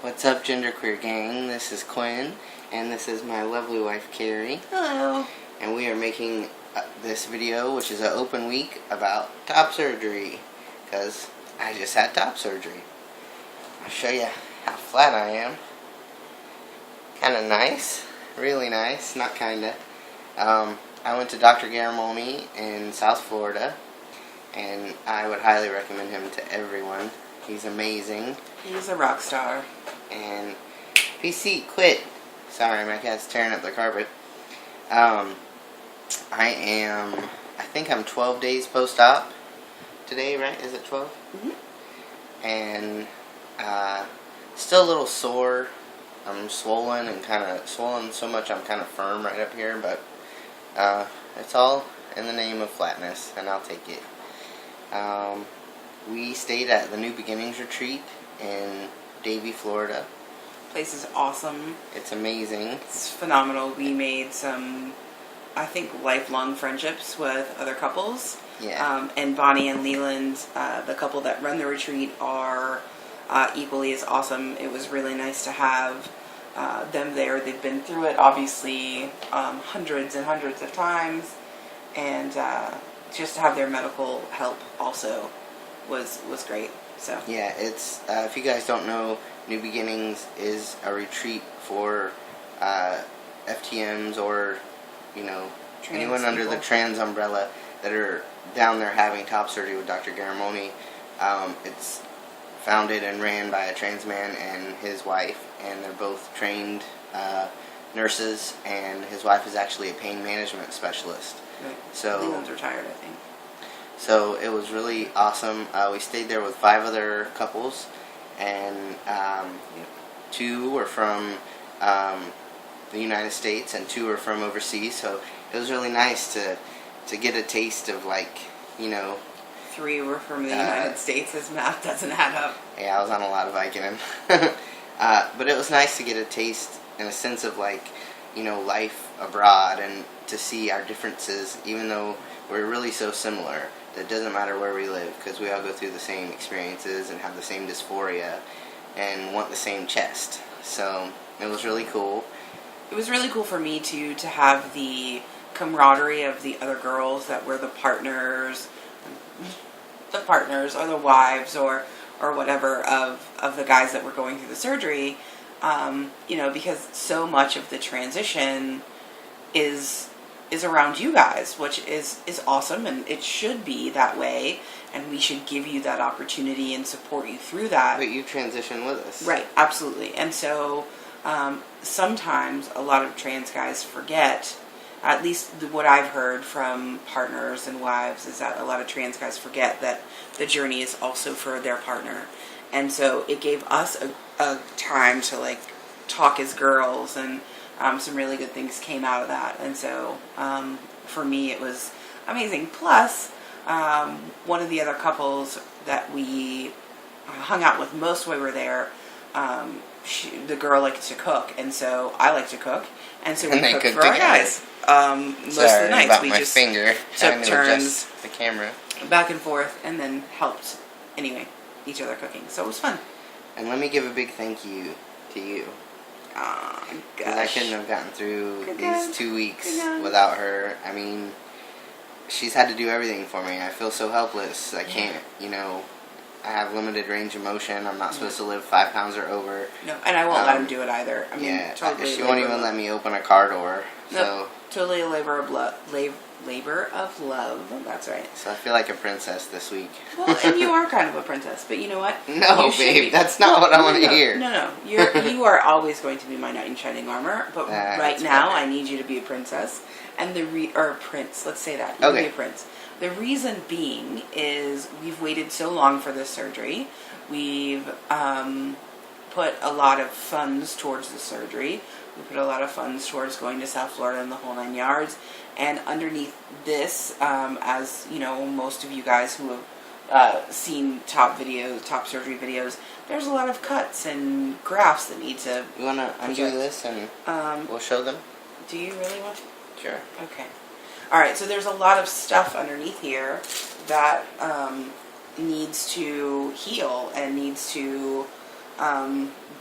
What's up, genderqueer gang? This is Quinn, and this is my lovely wife, Carrie. Hello. And we are making this video, which is an open week, about top surgery, because I just had top surgery. I'll show you how flat I am. Kind of nice. Really nice. Not kinda. I went to Dr. Garamoni in South Florida, and I would highly recommend him to everyone. He's amazing. He's a rock star. And PC, quit. Sorry, my cat's tearing up the carpet. I think I'm 12 days post-op today, right? Is it 12? Mm-hmm. And still a little sore. I'm swollen and kind of swollen so much I'm kind of firm right up here, but it's all in the name of flatness, and I'll take it. We stayed at the New Beginnings Retreat in Davie, Florida. Place is awesome. It's amazing. It's phenomenal. We made some, I think, lifelong friendships with other couples. Yeah. And Bonnie and Leland, the couple that run the retreat, are equally as awesome. It was really nice to have them there. They've been through it, obviously, hundreds and hundreds of times. And just to have their medical help also was great. So yeah, it's if you guys don't know, New Beginnings is a retreat for FTMs or anyone under the trans umbrella that are down there having top surgery with Dr. Garamoni. It's founded and ran by a trans man and his wife, and they're both trained nurses, and his wife is actually a pain management specialist. Right. So Leland's retired, I think. So it was really awesome. We stayed there with 5 other couples, and 2 were from the United States and 2 were from overseas. So it was really nice to get a taste of 3 were from the United States. His math doesn't add up. Yeah, I was on a lot of Vicodin. But it was nice to get a taste and a sense of life abroad, and to see our differences, even though we're really so similar. It doesn't matter where we live, because we all go through the same experiences and have the same dysphoria and want the same chest. So it was really cool. It was really cool for me to have the camaraderie of the other girls that were the partners or the wives or whatever of the guys that were going through the surgery. Because so much of the transition is around you guys, which is awesome, and it should be that way, and we should give you that opportunity and support you through that. But you transition with us. Right, absolutely. And so sometimes a lot of trans guys forget, at least what I've heard from partners and wives, is that a lot of trans guys forget that the journey is also for their partner. And so it gave us a time to talk as girls, and some really good things came out of that. And so for me it was amazing. Plus one of the other couples that we hung out with most while we were there, the girl liked to cook, and so I like to cook, and so we cooked for our guys. Most of the nights we just took turns, the camera back and forth, and then helped each other cooking. So it was fun. And let me give a big thank you to you. Because I couldn't have gotten through these 2 weeks without her. I mean, she's had to do everything for me. I feel so helpless. I can't, I have limited range of motion. I'm not supposed to live 5 pounds or over. No, and I won't let him do it either. I mean, totally. She won't even let me open a car door. Nope, so totally a labor of love. That's right. So I feel like a princess this week. Well, and you are kind of a princess, but you know what? No, babe, that's not what I want to hear. No. You are always going to be my knight in shining armor, but right now I need you to be a princess, and or a prince. Let's say that. You can be a prince. The reason being is we've waited so long for this surgery. We've put a lot of funds towards the surgery. We put a lot of funds towards going to South Florida and the whole 9 yards. And underneath this, as most of you guys who have seen top surgery videos, there's a lot of cuts and grafts that need to. You want to undo this and we'll show them? Do you really want to? Sure. Okay. All right. So there's a lot of stuff underneath here that needs to heal and needs to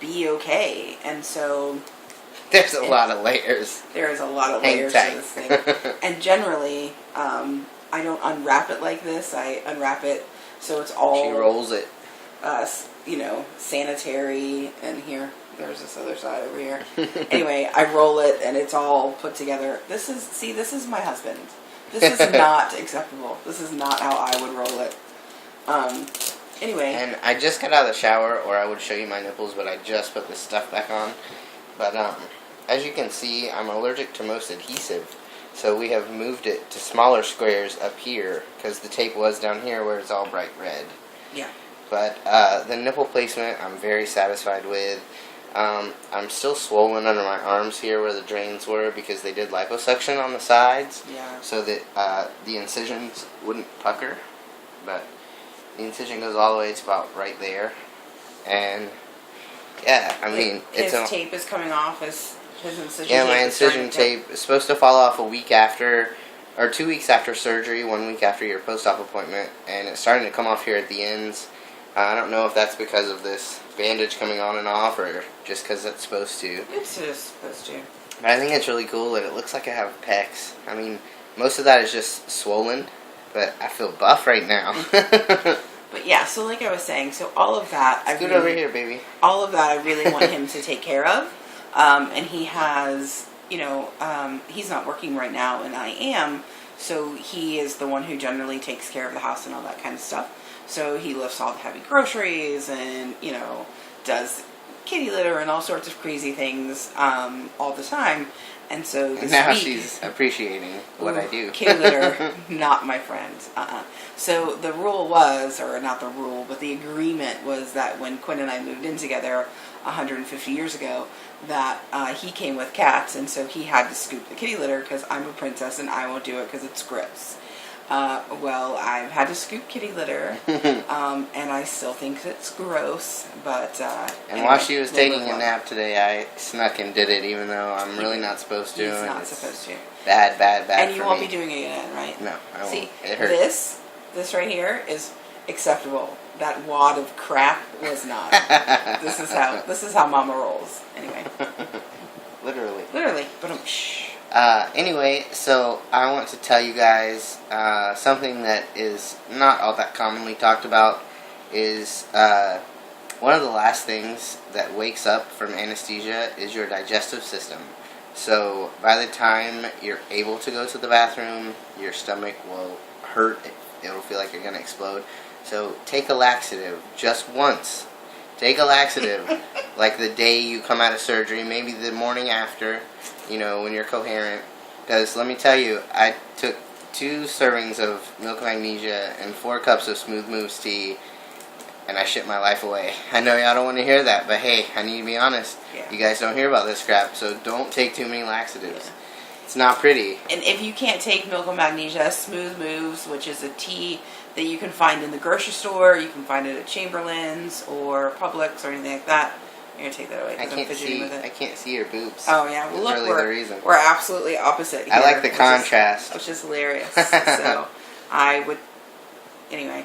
be okay. And so There's a lot of layers. there is a lot of Hang layers tight. to this thing. And generally, I don't unwrap it like this. I unwrap it so it's all... She rolls it. Sanitary, and there's this other side over here. Anyway, I roll it and it's all put together. This is my husband. This is not acceptable. This is not how I would roll it. Anyway. And I just got out of the shower, or I would show you my nipples, but I just put this stuff back on. But as you can see, I'm allergic to most adhesive. So we have moved it to smaller squares up here, because the tape was down here where it's all bright red. Yeah. But the nipple placement, I'm very satisfied with. I'm still swollen under my arms here where the drains were because they did liposuction on the sides. Yeah. So that the incisions wouldn't pucker. But the incision goes all the way to about right there. And yeah, I mean, his tape is coming off. His incision. Yeah, my tape is starting incision to... tape is supposed to fall off a week after, or 2 weeks after surgery, 1 week after your post-op appointment, and it's starting to come off here at the ends. I don't know if that's because of this bandage coming on and off, or just because it's supposed to. It's just supposed to. But I think it's really cool that it looks like I have pecs. I mean, most of that is just swollen, but I feel buff right now. But yeah, so like I was saying, so all of that... Scoot over here, baby. All of that I really want him to take care of. And he has, he's not working right now, and I am, so he is the one who generally takes care of the house and all that kind of stuff. So he lifts all the heavy groceries and, does kitty litter and all sorts of crazy things all the time. And so this now week, she's appreciating what I do. Kitty litter, not my friend. So the rule was, or not the rule, but the agreement was that when Quinn and I moved in together 150 years ago, that he came with cats, and so he had to scoop the kitty litter because I'm a princess and I won't do it because it's gross. Well, I've had to scoop kitty litter, and I still think it's gross, but... and anyway, while she was taking a nap today, I snuck and did it, even though I'm really not supposed to. He's not supposed to. Bad And you for won't me. be doing it again, right? No, I won't. See, It hurts. this right here is acceptable. That wad of crap was not. This is how Mama rolls. Anyway. Literally. But shh. Anyway, so I want to tell you guys something that is not all that commonly talked about is one of the last things that wakes up from anesthesia is your digestive system. So by the time you're able to go to the bathroom, your stomach will hurt. It'll feel like you're going to explode. So take a laxative just once. Take a laxative like the day you come out of surgery, maybe the morning after, when you're coherent. Because let me tell you, I took 2 servings of milk of magnesia and 4 cups of Smooth Moves tea, and I shit my life away. I know y'all don't want to hear that, but hey, I need to be honest. Yeah. You guys don't hear about this crap, so don't take too many laxatives. Yeah. It's not pretty. And if you can't take milk of magnesia, Smooth Moves, which is a tea that you can find in the grocery store, you can find it at Chamberlain's or Publix or anything like that. You're gonna take that away because I'm fidgeting with it. I can't see your boobs. Oh yeah, well That's look, really the reason. we're absolutely opposite here. I like the contrast. Which is hilarious. So I would, anyway,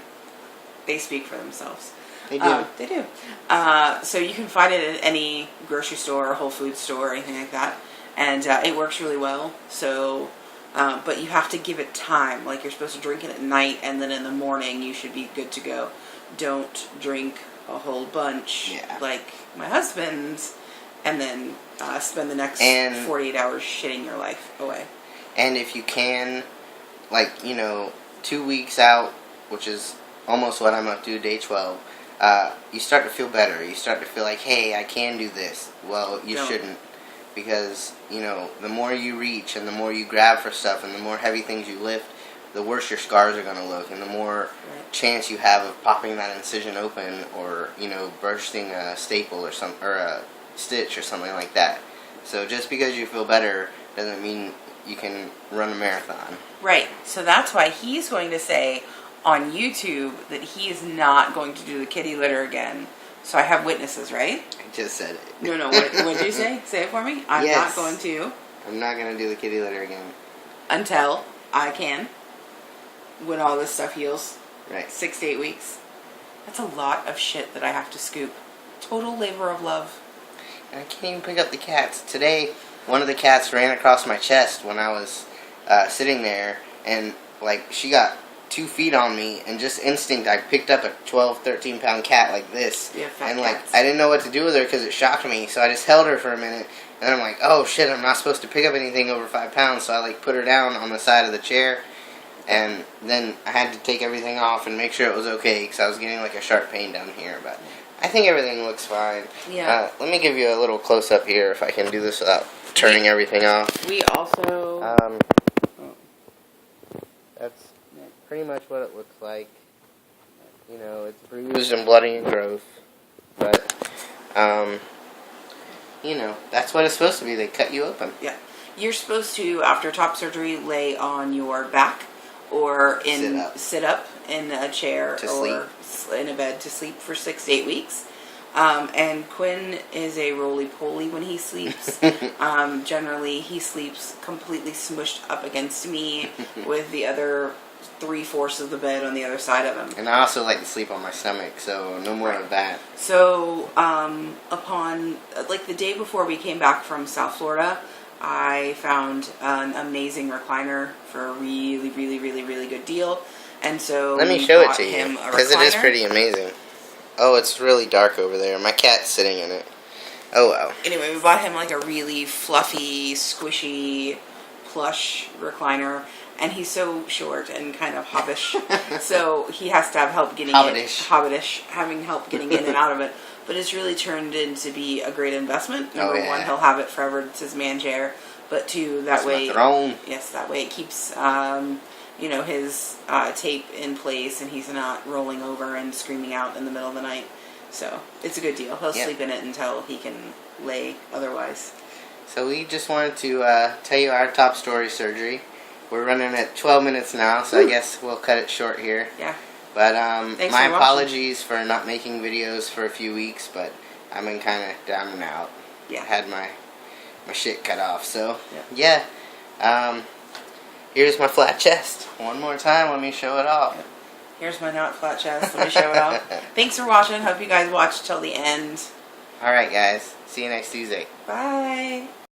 they speak for themselves. They do. They do. So you can find it at any grocery store or Whole Foods store or anything like that. And it works really well. So, but you have to give it time. Like you're supposed to drink it at night, and then in the morning you should be good to go. Don't drink a whole bunch like my husband's, and then spend the next 48 hours shitting your life away. And if you can, 2 weeks out, which is almost what I'm up to, day 12, you start to feel better. You start to feel like, hey, I can do this. Well, you shouldn't. Because, the more you reach and the more you grab for stuff and the more heavy things you lift, the worse your scars are going to look and the more chance you have of popping that incision open or, bursting a staple or a stitch or something like that. So just because you feel better doesn't mean you can run a marathon. Right. So that's why he's going to say on YouTube that he is not going to do the kitty litter again. So I have witnesses, right? I just said it. No. What did you say? Say it for me. I'm not going to. I'm not going to do the kitty litter again. Until I can. When all this stuff heals. Right. 6 to 8 weeks. That's a lot of shit that I have to scoop Total labor of love. And I can't even pick up the cats. Today, one of the cats ran across my chest when I was sitting there, and like she got 2 feet on me, and just instinct, I picked up a 12, 13-pound cat like this. Yeah, fat and like cats. I didn't know what to do with her because it shocked me, so I just held her for a minute, and then I'm like, oh shit, I'm not supposed to pick up anything over 5 pounds, so I like put her down on the side of the chair, and then I had to take everything off and make sure it was okay because I was getting like a sharp pain down here, but I think everything looks fine. Yeah. Let me give you a little close up here if I can do this without turning everything off. We also... That's pretty much what it looks like. You know, it's bruised and bloody and gross, but you know, that's what it's supposed to be. They cut you open. Yeah. You're supposed to, after top surgery, lay on your back or sit up in a chair or in a bed to sleep for 6 to 8 weeks. And Quinn is a roly-poly when he sleeps. Generally, he sleeps completely smushed up against me with the other 3/4 of the bed on the other side of him. And I also like to sleep on my stomach, so no more of that. So, upon, like the day before we came back from South Florida, I found an amazing recliner for a really, really, really, really good deal. And so let me show it to you, because it is pretty amazing. Oh, it's really dark over there. My cat's sitting in it. Oh, wow. Anyway, we bought him like a really fluffy, squishy, plush recliner. And he's so short and kind of hobbish. So he has to have help getting Hobbitish, having help getting in and out of it. But it's really turned into be a great investment. Number one, he'll have it forever. It's his man chair. But two, that way... my throne. Yes, that way it keeps... you know, his tape in place, and he's not rolling over and screaming out in the middle of the night. So it's a good deal. He'll sleep in it until he can lay otherwise. So we just wanted to tell you our top story surgery. We're running at 12 minutes now, so I guess we'll cut it short here. Yeah. But my apologies for not making videos for a few weeks, but I've been kind of down and out. Yeah. I had my shit cut off, so yeah. Here's my flat chest. One more time, let me show it off. Here's my not flat chest. Let me show it off. Thanks for watching. Hope you guys watched till the end. Alright, guys. See you next Tuesday. Bye.